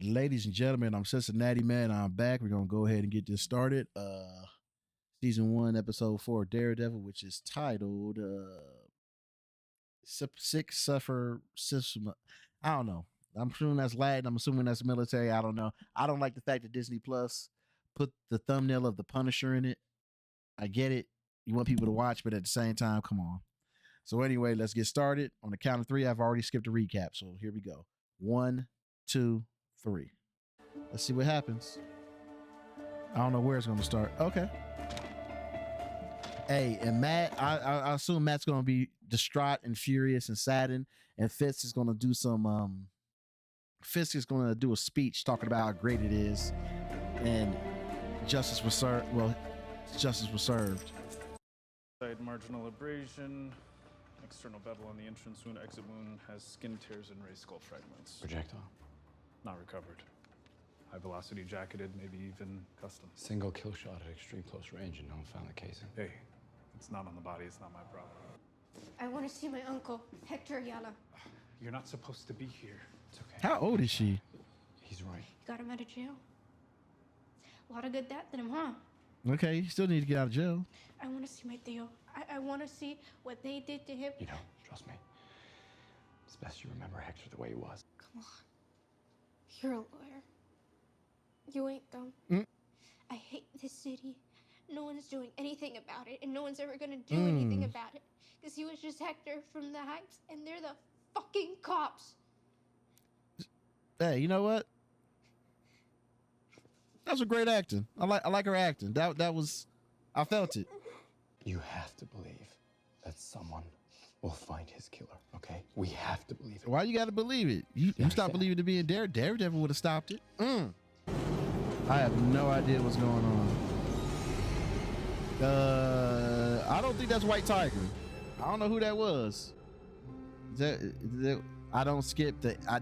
Ladies and gentlemen, I'm Cincinnati Man. I'm back. We're gonna go ahead and get this started. Season 1, episode 4, Daredevil, which is titled Sick Suffer System. I don't know. I'm assuming that's Latin. I'm assuming that's military. I don't know. I don't like the fact that Disney Plus put the thumbnail of the Punisher in it. I get it. You want people to watch, but at the same time, come on. So anyway, let's get started. On the count of 3, I've already skipped a recap. So here we go. 1, 2, 3. Let's see what happens. I don't know where it's going to start. Okay. Hey, and Matt, I assume Matt's going to be distraught and furious and saddened, and Fisk is going to do some Fisk is going to do a speech talking about how great it is, and justice was served. Well, justice was served. Marginal abrasion, external bevel on the entrance wound, exit wound has skin tears and raised skull fragments. Projectile? Not recovered. High velocity jacketed, maybe even custom. Single kill shot at extreme close range and no one found the casing. Hey, it's not on the body, it's not my problem. I want to see my uncle, Hector Ayala. You're not supposed to be here. It's okay. How old is she? He's right. You got him out of jail. A lot of good that did him, huh? Okay, you still need to get out of jail. I want to see my Theo. I want to see what they did to him. You don't, trust me. It's best you remember Hector the way he was. Come on. You're a lawyer. You ain't dumb. I hate this city. No one's doing anything about it, and no one's ever gonna do anything about it. Because he was just Hector from the Heights, and they're the fucking cops. Hey, you know what? That was a great acting. I like her acting. That was, I felt it. You have to believe that someone will find his killer, okay? We have to believe it. Why you got to believe it? You stopped believing to be in Daredevil would have stopped it. I have no idea what's going on. I don't think that's White Tiger. I don't know who that was. I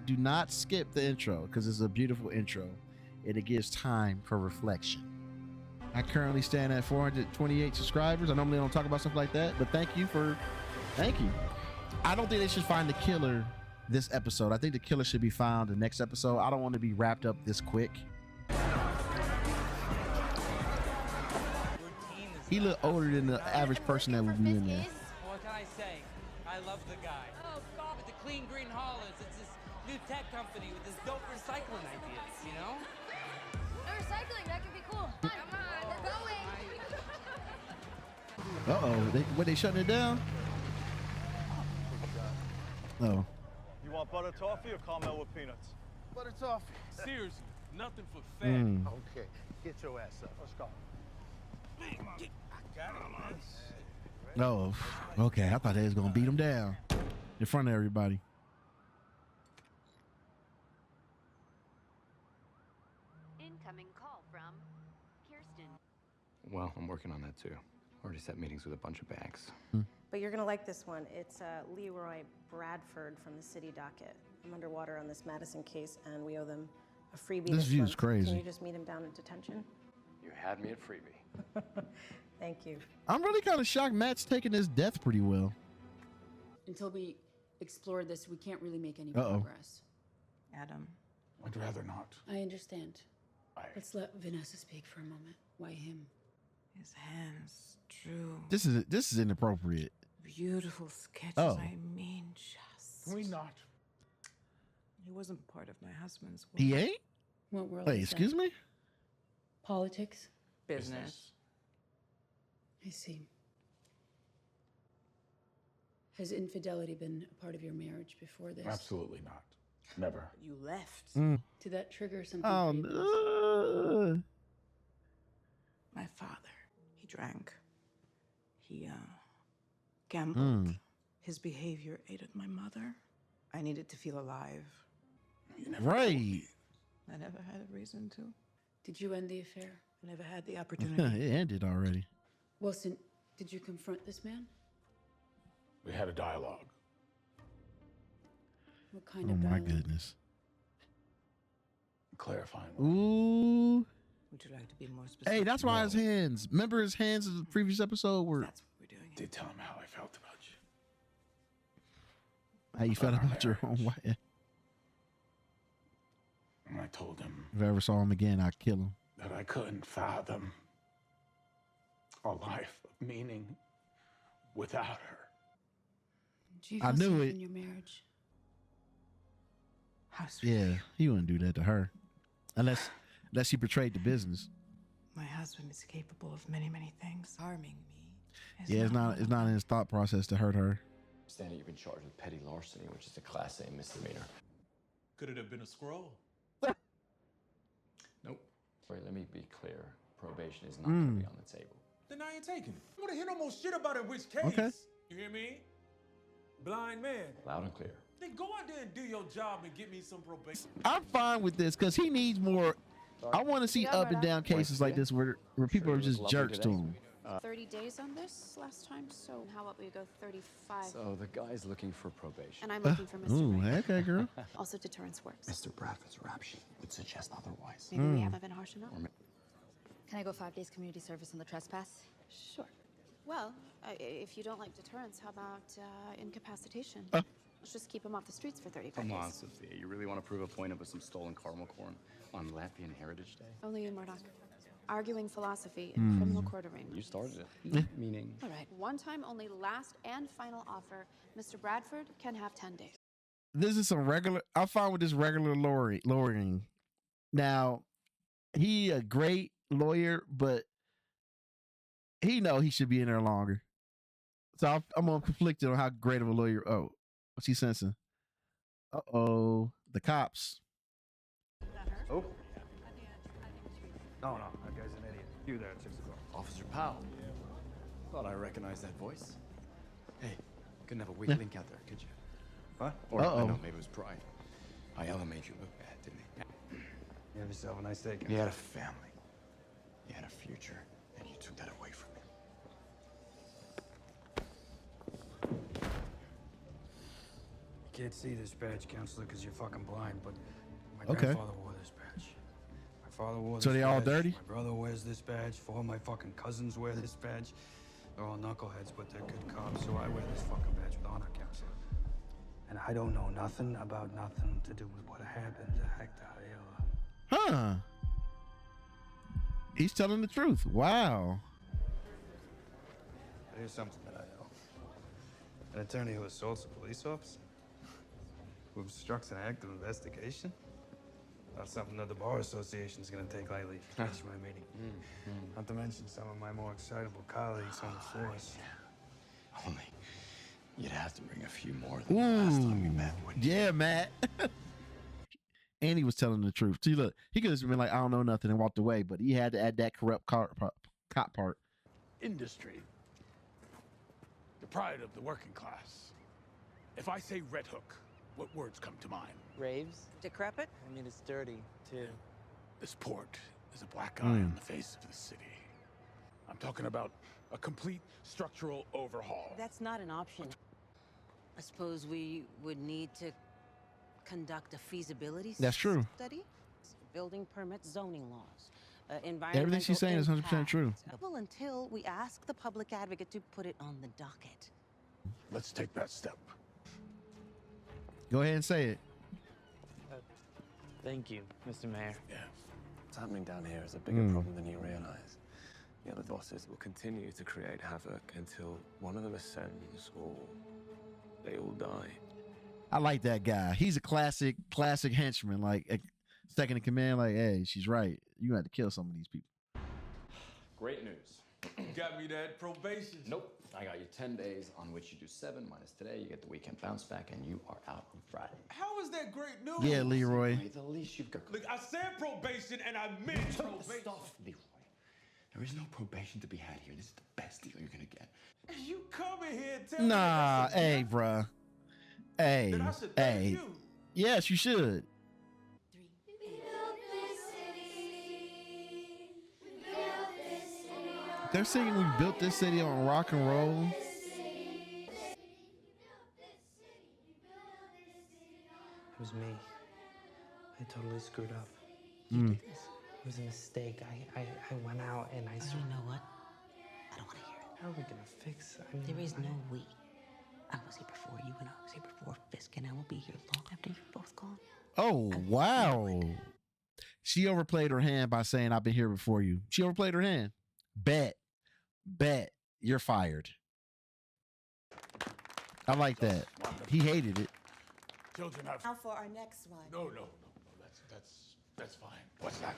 do not skip the intro because it's a beautiful intro and it gives time for reflection. I currently stand at 428 subscribers. I normally don't talk about stuff like that, but thank you. I don't think they should find the killer this episode. I think the killer should be found the next episode. I don't want to be wrapped up this quick. He looked older than the average person that would be in there. What can I say? I love the guy. Oh, God. With the clean green Hollands, it's this new tech company with this dope recycling ideas, you know? No recycling, that could be cool. Come on, we're going. They shutting it down? Oh. You want butter toffee or caramel with peanuts? Butter toffee. Seriously, nothing for fat. Okay, get your ass up. Let's go. Oh, okay. I thought they was gonna beat him down in front of everybody. Incoming call from Kirsten. Well, I'm working on that too. Already set meetings with a bunch of banks. But you're gonna like this one. It's Leroy Bradford from the city docket. I'm underwater on this Madison case, and we owe them a freebie. This view's month. crazy. Can you just meet him down in detention? You had me at freebie. Thank you. I'm really kind of shocked Matt's taking his death pretty well. Until we explore this, we can't really make any progress. Adam. I'd rather not. I understand. Let's let Vanessa speak for a moment. Why him? His hands drew This is inappropriate. beautiful sketches. Oh. I mean, just. Can we not? He wasn't part of my husband's world. He ain't? What world Wait, is excuse that? me? Politics? Business. I see. Has infidelity been a part of your marriage before this? Absolutely not. Never. You left. Did that trigger something? Oh, previous? no. My father, he drank. He gambled. His behavior aided my mother. I needed to feel alive. You never Right. I never had a reason to. Did you end the affair? I never had the opportunity. It ended already. Wilson, did you confront this man? We had a dialogue. What kind Oh of my dialogue? goodness. Clarifying. one. Ooh. Would you like to be more specific? Hey, that's why his hands. Remember his hands in the previous episode were. That's what we're doing. Did tell him how I felt about you. How you felt about your own wife? I'm not told him If I ever saw him again, I'd kill him. that I couldn't fathom a life of meaning without her. Do you I feel knew safe it. in your marriage? How sweet. Yeah, he wouldn't do that to her, unless he betrayed the business. My husband is capable of many, many things. Harming me. Yeah, it's not in his thought process to hurt her. Understand that you've been charged with petty larceny, which is a Class A misdemeanor. Could it have been a scroll? Nope. Wait, let me be clear. Probation is not going to be on the table. Then I ain't taking it. I want to hear no more shit about it, in which case. Okay. You hear me? Blind man. Loud and clear. Then go out there and do your job and get me some probation. I'm fine with this because he needs more. I want to see up and down cases like this where people are just jerks to him. 30 days on this last time, so how about we go 35? So the guy's looking for probation. And I'm looking for Mr. Ooh, Ray. okay, girl. Also, deterrence works. Mr. Bradford's rap sheet would suggest otherwise. Maybe we haven't been harsh enough. Can I go 5 days community service on the trespass? Sure. Well, if you don't like deterrence, how about incapacitation? Let's just keep him off the streets for 35 Come days. on, Sophia. You really want to prove a point of some stolen caramel corn on Latvian Heritage Day? Only you, Murdoch. Arguing philosophy in criminal court arena. You started it. Meaning? All right. One time only last and final offer. Mr. Bradford can have 10 days. This is some regular. I'm fine with this regular lawyering. Now, he a great lawyer, but he know he should be in there longer. So I'm conflicted on how great of a lawyer. Oh, what's he sensing? Uh-oh, the cops. Oh. No, that guy's an idiot. You there at 6 o'clock. Officer Powell. Thought I recognized that voice. Hey, couldn't have a weak link out there, could you? What? Or, I know, maybe it was pride. Ayala made you look bad, didn't he? You have yourself a nice day, He had a family. He had a future, and you took that away from him. You can't see this badge, counselor, because you're fucking blind, but my Okay. grandfather wore this badge. My father wore this So they all badge. dirty? My brother wears this badge. 4 of my fucking cousins wear this badge. They're all knuckleheads, but they're good cops, so I wear this fucking badge with honor, counselor. And I don't know nothing about nothing to do with what happened to Hector Ayala. Huh. He's telling the truth. Wow. Here's something that I know. An attorney who assaults a police officer, who obstructs an active investigation, not something that the Bar Association's gonna take lightly if you catch my meeting. Not to mention some of my more excitable colleagues on the force. Only you'd have to bring a few more than the last time we met, wouldn't you? Yeah, Matt. And he was telling the truth. See, look, he could have been like, I don't know nothing and walked away, but he had to add that corrupt cop part. Industry. The pride of the working class. If I say Red Hook, what words come to mind? Raves? Decrepit? I mean, it's dirty, too. This port is a black eye on the face of the city. I'm talking about a complete structural overhaul. That's not an option. I suppose we would need to conduct a feasibility That's true. study, building permits, zoning laws, Everything she's saying is 100% true. Well, until we ask the public advocate to put it on the docket. Let's take that step. Go ahead and say it. Thank you, Mr. Mayor. Yeah. What's happening down here is a bigger problem than you realize. The other bosses will continue to create havoc until one of them ascends or they all die. I like that guy. He's a classic henchman. Like, second in command, like, hey, she's right. You have to kill some of these people. Great news. You got me that probation. Nope. I got you 10 days on which you do 7 minus today. You get the weekend bounce back, and you are out on Friday. How is that great news? Yeah, Leroy. The least you've got. Look, I said probation and I meant probation. Stop, Leroy. There is no probation to be had here. This is the best deal you're gonna get. You come in here and tell me Nah, hey, bruh. Hey, that I should thank hey. you. Yes, you should. They're singing we built this city on rock and roll. It was me. I totally screwed up. Mm. It was a mistake. I went out and I... You know what? I don't want to hear it. How are we gonna fix it? There is no we. I was here before you, and I was here before Fisk, and I will be here long after you're both gone. Oh, wow. She overplayed her hand by saying, I've been here before you. She overplayed her hand. Bet. You're fired. I like that. He hated it. Children have. Now for our next one. No. That's fine. What's that?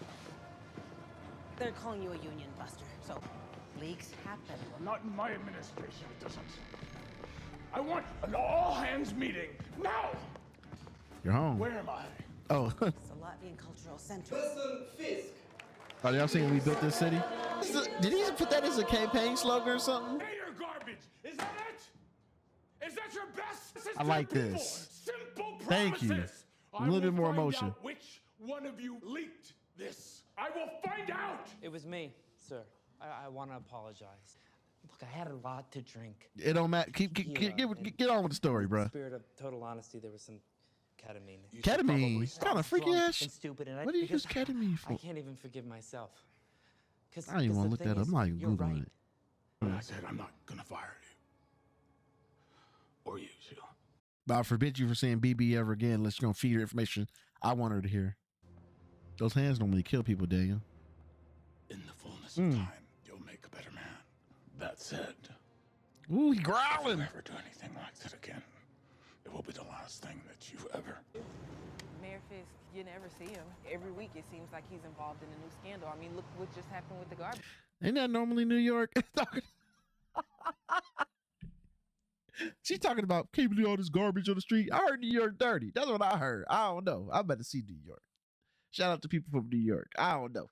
They're calling you a union buster, so leaks happen. Not in my administration, it doesn't. I want an all-hands meeting now. You're home. Where am I? Oh. It's a Latvian Cultural Center. Listen, Fisk. Oh, y'all seen we built this city? Did he put that as a campaign slogan or something? Hey, your garbage. Is that it? Is that your best? I like this. Simple promises. Thank you. A little bit more emotion. Out which one of you leaked this? I will find out. It was me, sir. I want to apologize. Look, I had a lot to drink. It don't matter. Get on with the story, bro. In the spirit of total honesty, there was some ketamine. Ketamine? Kind of freaky ass. And stupid. And what do you use ketamine for? I can't even forgive myself. I don't even want to look that up. I'm not even Googling it. I said I'm not gonna fire you. Or you, Sheila. But I forbid you from saying BB ever again unless you're going to feed her information I want her to hear. Those hands normally kill people, Daniel. In the fullness of time, you'll make a better man. That said, ooh, he growling. If you ever do anything like that again, it will be the last thing that you ever. Mayor Fisk, you never see him. Every week it seems like he's involved in a new scandal. I mean, look what just happened with the garbage. Ain't that normally New York? She's talking about keeping all this garbage on the street. I heard New York dirty. That's what I heard. I don't know. I'm about to see New York. Shout out to people from New York. I don't know.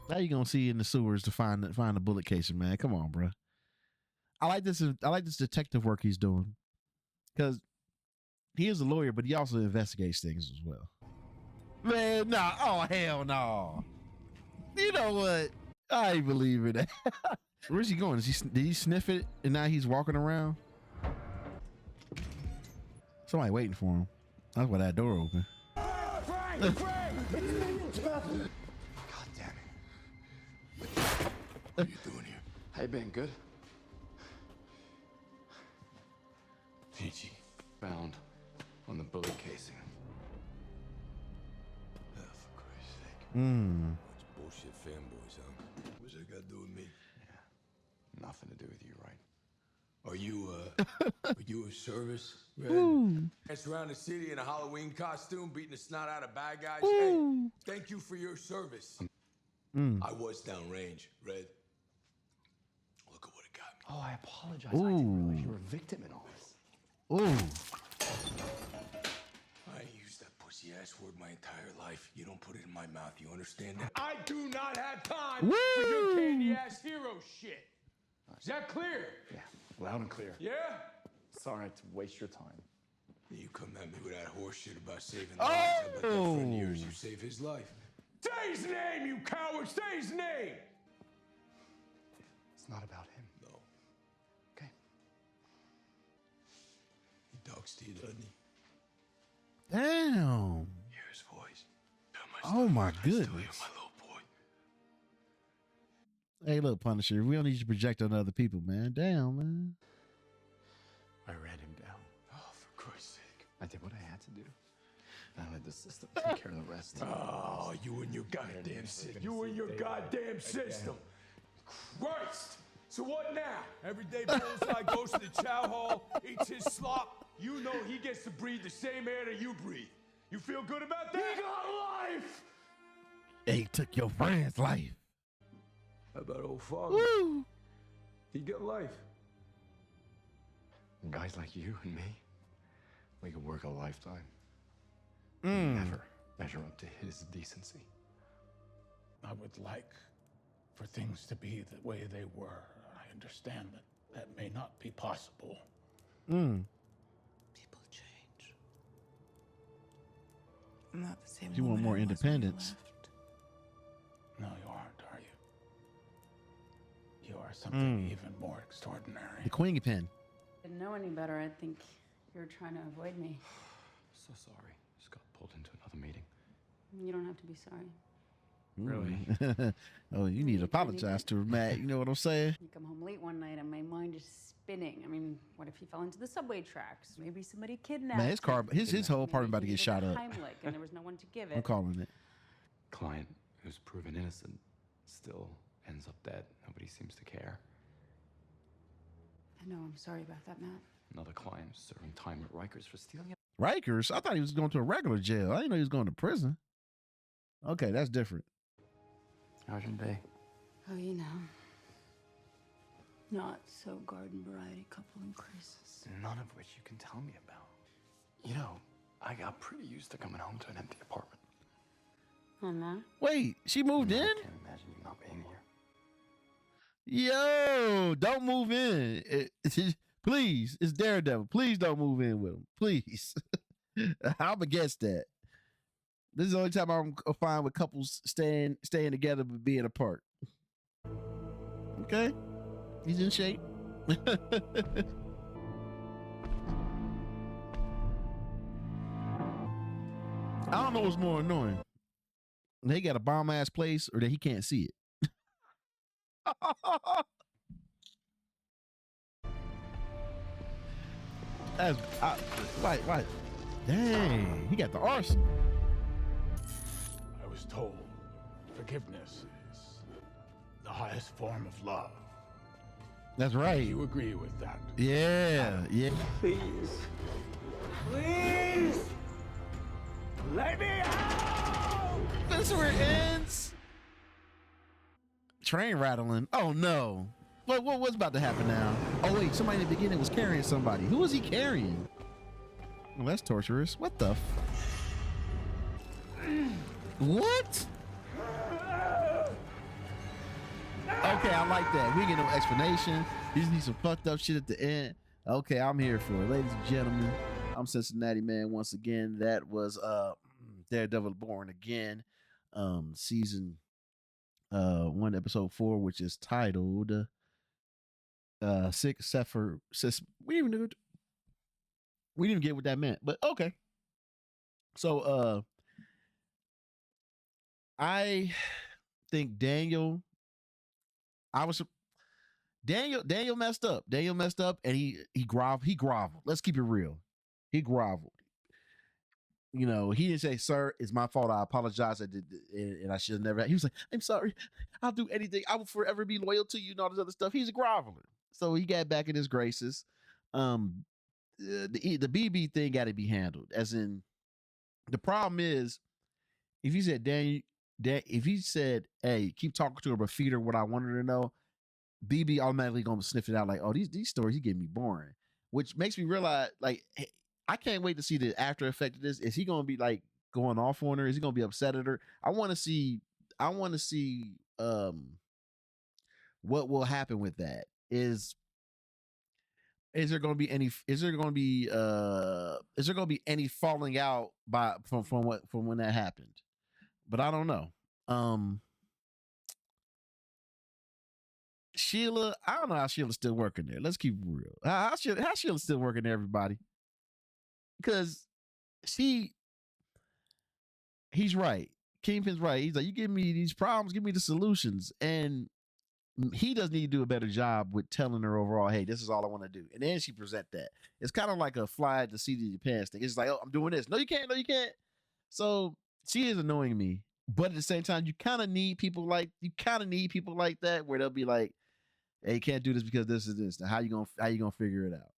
Now you gonna see in the sewers to find the bullet casing, man. Come on, bro. I like this detective work he's doing because he is a lawyer, but he also investigates things as well. Man, nah. Oh, hell no. You know what? I ain't believing that. Where's he going? Did he sniff it and now he's walking around? Somebody waiting for him. That's why that door open. God damn it. What are you doing here? How you been? Good? Peachy. Found on the bullet casing. Oh, for Christ's sake. Bunch of bullshit fanboys, huh? What's that got to do with me? Yeah. Nothing to do with you, right? Are you a service, Red? That's around the city in a Halloween costume, beating the snot out of bad guys. Hey, thank you for your service. I was downrange, Red. Look at what it got me. Oh, I apologize. I didn't realize you were a victim in all this. I ain't used that pussy ass word my entire life. You don't put it in my mouth. You understand that? I do not have time for your candy ass hero shit. Is that clear? Yeah, loud and clear. Yeah? Sorry to waste your time. You come at me with that horse shit about saving lives. I bet that friend of yours, you save his life. Say his name, you coward! Say his name! It's not about him. No. Okay. He talks to you, doesn't he? Damn. Hear his voice. Oh my goodness. My little boy. Hey, look, Punisher. We don't need you to project on other people, man. Damn, man. I ran him down. Oh, for Christ's sake. I did what I had to do. I let the system take care of the rest. Oh, you and your goddamn system. You and your goddamn system. Christ! So what now? Every day Bullseye goes to the chow hall, eats his slop. You know he gets to breathe the same air that you breathe. You feel good about that? He got life! He took your friend's life. How about old father? Woo! He got life. Guys like you and me, we could work a lifetime. Never measure up to his decency. I would like for things to be the way they were. I understand that may not be possible. People change. I'm not the same. You want woman more I was when you independence. left. No, you aren't, are you? You are something even more extraordinary. The Queen Pen. Didn't know any better. I think you're trying to avoid me. So sorry. Just got pulled into another meeting. You don't have to be sorry. Really? Oh, you need to apologize to her, Matt. You know what I'm saying? You come home late one night, I'm spinning. I mean, what if he fell into the subway tracks? Maybe somebody kidnapped Man, him. his whole apartment about to get shot up. Heimlich, and there was no one to give it. I'm calling it. Client who's proven innocent still ends up dead. Nobody seems to care. I know, I'm sorry about that, Matt. Another client serving time at Rikers for stealing it. Rikers? I thought he was going to a regular jail. I didn't know he was going to prison. Okay, that's different. How's your day? Oh, you know. Not so garden variety couple in crisis. None of which you can tell me about. You know, I got pretty used to coming home to an empty apartment. Oh, no? Wait, she moved in? I can't imagine you not being here. Yo, don't move in. Please, it's Daredevil. Please don't move in with him. Please. I'm against that. This is the only time I'm fine with couples staying together but being apart. Okay. He's in shape. I don't know what's more annoying. They got a bomb ass place or that he can't see it. That's why? Dang, he got the arsenal. I was told forgiveness is the highest form of love. That's right. You agree with that? Yeah, yeah. Please. Please! Let me out! That's where it ends. Train rattling. Oh no. What's about to happen now? Oh wait, somebody in the beginning was carrying somebody. Who was he carrying? Well, that's torturous. What the what? Okay, I like that. We get no explanation. You just need some fucked up shit at the end. Okay, I'm here for it. Ladies and gentlemen, I'm Cincinnati Man once again. That was Daredevil Born Again, season 1, episode 4, which is titled 6 Sepher. We didn't even get what that meant, but okay. So I think Daniel messed up. Daniel messed up and he groveled. Let's keep it real. He groveled. You know, he didn't say, "Sir, it's my fault. I apologize. I did, and I should have never." He was like, "I'm sorry. I'll do anything. I will forever be loyal to you," and all this other stuff. He's a groveler. So he got back in his graces. The BB thing got to be handled. As in, the problem is, if you said if he said, "Hey, keep talking to her, but feed her what I want her to know," BB automatically gonna sniff it out like, "Oh, these stories he getting me boring," which makes me realize, like, hey, I can't wait to see the after effect of this. Is he gonna be like going off on her? Is he gonna be upset at her? I want to see what will happen with that. Is there going to be any falling out from when that happened? But I don't know. Sheila, I don't know how Sheila's still working there. Let's keep it real. How's Sheila still working there, everybody? Because he's right. Kingpin's right. He's like, you give me these problems, give me the solutions. And he does need to do a better job with telling her overall, hey, this is all I want to do. And then she present that. It's kind of like a fly at the seat of your pants thing. It's like, oh, I'm doing this. No, you can't. No, you can't. So she is annoying me. But at the same time, you kind of need people like that where they'll be like, hey, you can't do this because this is this. Now, how you gonna figure it out?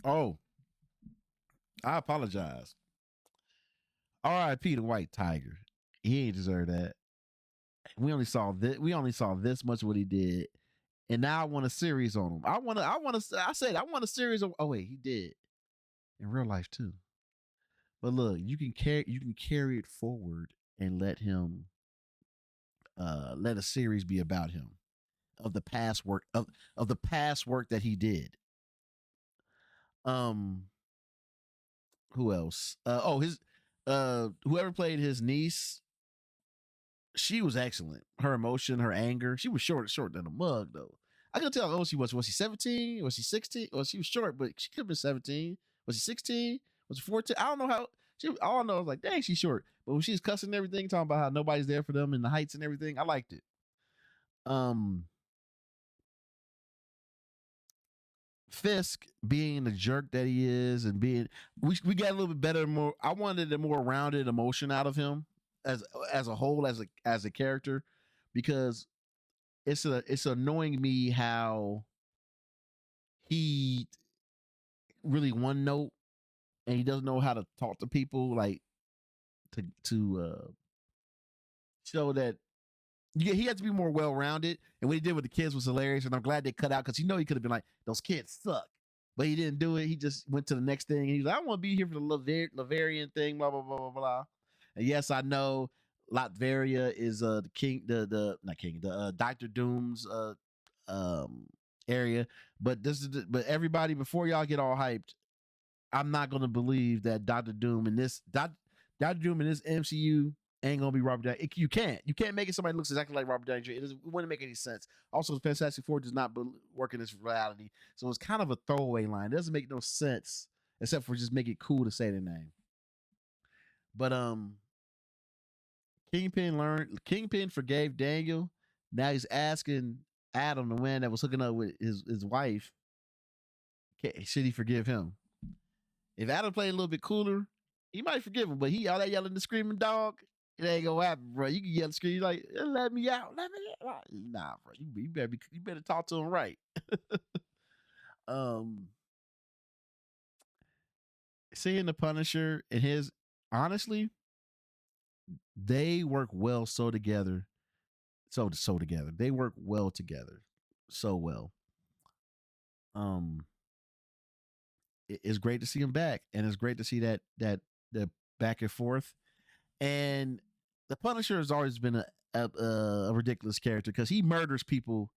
Oh, I apologize. R.I.P. the White Tiger. He ain't deserve that. We only saw this much of what he did, and now I want a series on him. I want a series of. Oh wait, he did in real life too. But look, you can carry it forward and let him let a series be about him, of the past work of the past work that he did. Who else? His whoever played his niece, she was excellent. Her emotion, her anger. She was short than a mug though. I can tell how old she was. Was she 17? Was she 16? Well, she was short, but she could have been 17. Was she 16? Was she 14? I don't know how. All I know is like, dang, she's short. But when she's cussing and everything, talking about how nobody's there for them in the heights and everything, I liked it. Fisk being the jerk that he is and being we got a little bit better, more I wanted a more rounded emotion out of him as a whole, as a character, because it's annoying me how he really one note and he doesn't know how to talk to people, like to show that he had to be more well rounded. And what he did with the kids was hilarious, and I'm glad they cut out, because he could have been like, those kids suck, but he didn't do it. He just went to the next thing, and he's like, I want to be here for the Laverian thing, blah blah blah blah blah. And yes, I know Latveria is the king, the not king, the Doctor Doom's area, but but everybody, before y'all get all hyped, I'm not gonna believe that Doctor Doom in this MCU ain't gonna be Robert Downey. You can't make it somebody looks exactly like Robert Downey Jr. It wouldn't make any sense. Also, Fantastic Four does not work in this reality, so it's kind of a throwaway line. It doesn't make no sense except for just make it cool to say the name. But Kingpin forgave Daniel. Now he's asking Adam, the man that was hooking up with his wife, should he forgive him? If Adam played a little bit cooler, he might forgive him. But he all that yelling and screaming, dog, it ain't gonna happen, bro. You can yell and scream like, let me out, let me out. Nah, bro. You better talk to him right. Seeing the Punisher and honestly, they work well together. So together. They work well together. So well. It's great to see him back, and it's great to see that back and forth. And the Punisher has always been a ridiculous character, because he murders people,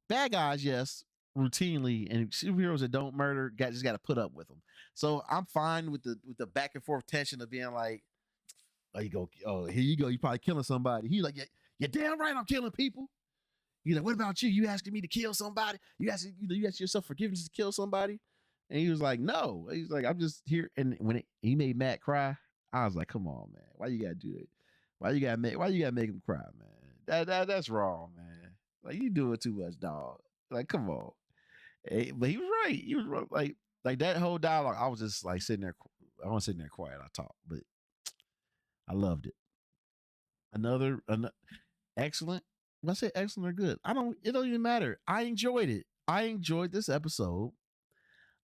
bad guys, yes, routinely, and superheroes that don't murder just got to put up with them. So I'm fine with the back and forth tension of being like, here you go, you probably killing somebody. He's like, you're damn right, I'm killing people. He's like, what about you? You asking me to kill somebody? You ask yourself forgiveness to kill somebody? And he was like, no. He's like, I'm just here. And when he made Matt cry, I was like, come on, man. Why you gotta do that? Why you gotta make him cry, man? That's wrong, man. Like, you doing too much, dog. Like, come on. But he was right. He was right. Like that whole dialogue, I was just like sitting there. I wasn't sitting there quiet. I talked, but I loved it. Another excellent. When I say excellent or good, it don't even matter. I enjoyed it. I enjoyed this episode.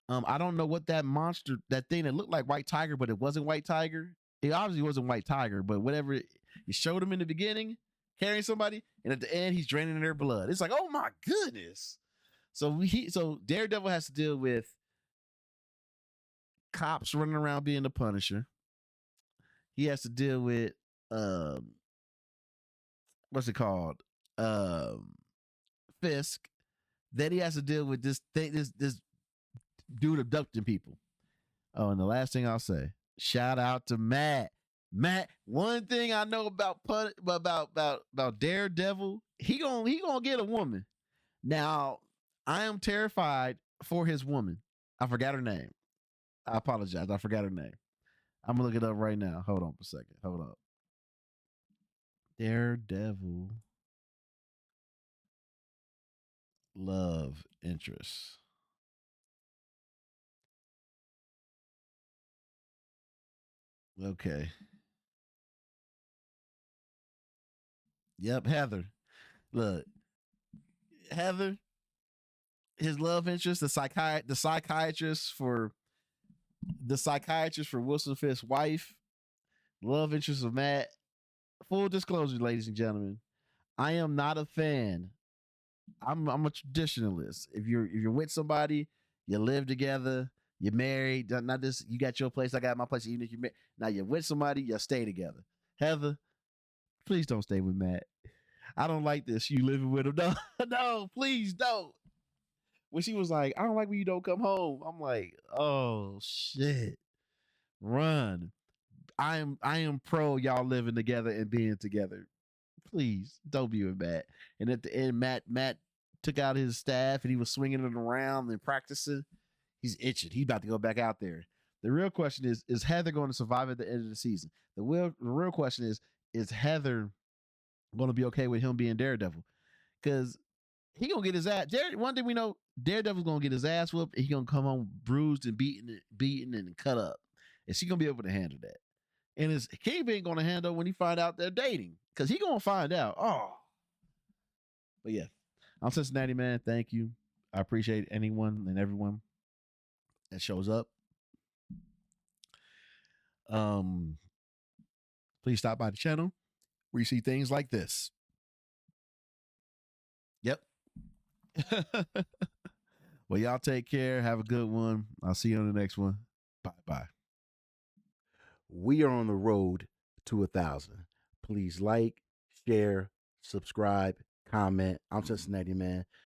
I don't know what that monster, that thing that looked like White Tiger, but it wasn't White Tiger. It obviously wasn't White Tiger, but whatever. You showed him in the beginning carrying somebody, and at the end he's draining their blood. It's like, oh my goodness. So Daredevil has to deal with cops running around being the Punisher. He has to deal with what's it called? Fisk. Then he has to deal with this dude abducting people. Oh, and the last thing I'll say, shout out to Matt. Matt, one thing I know about Daredevil, he gonna get a woman. Now, I am terrified for his woman. I forgot her name. I apologize. I forgot her name. I'm gonna look it up right now. Hold on for a second. Hold up. Daredevil love interest. Okay. Yep, Heather. Look, Heather, his love interest, the psychiatrist for Wilson Fisk's wife, love interest of Matt. Full disclosure, ladies and gentlemen, I am not a fan. I'm a traditionalist. If you're with somebody, you live together, you're married, not this, you got your place, I got my place, even if you're married. Now you're with somebody, you stay together. Heather, please don't stay with Matt. I don't like this. You living with him. No, no, please don't. When she was like, I don't like when you don't come home, I'm like, oh shit. Run. I am pro y'all living together and being together. Please don't be with Matt. And at the end, Matt took out his staff and he was swinging it around and practicing. He's itching. He's about to go back out there. The real question is Heather going to survive at the end of the season? The real question is Heather going to be okay with him being Daredevil? Because he going to get his ass. One thing we know, Daredevil's going to get his ass whooped. And he going to come home bruised and beaten and cut up. Is she going to be able to handle that? And is Kingpin going to handle when he find out they're dating? Because he going to find out. Oh. But yeah, I'm Cincinnati Man. Thank you. I appreciate anyone and everyone that shows up. Please stop by the channel where you see things like this. Yep. Well, y'all take care. Have a good one. I'll see you on the next one. Bye-bye. We are on the road to 1,000. Please like, share, subscribe, comment. I'm Cincinnati Man.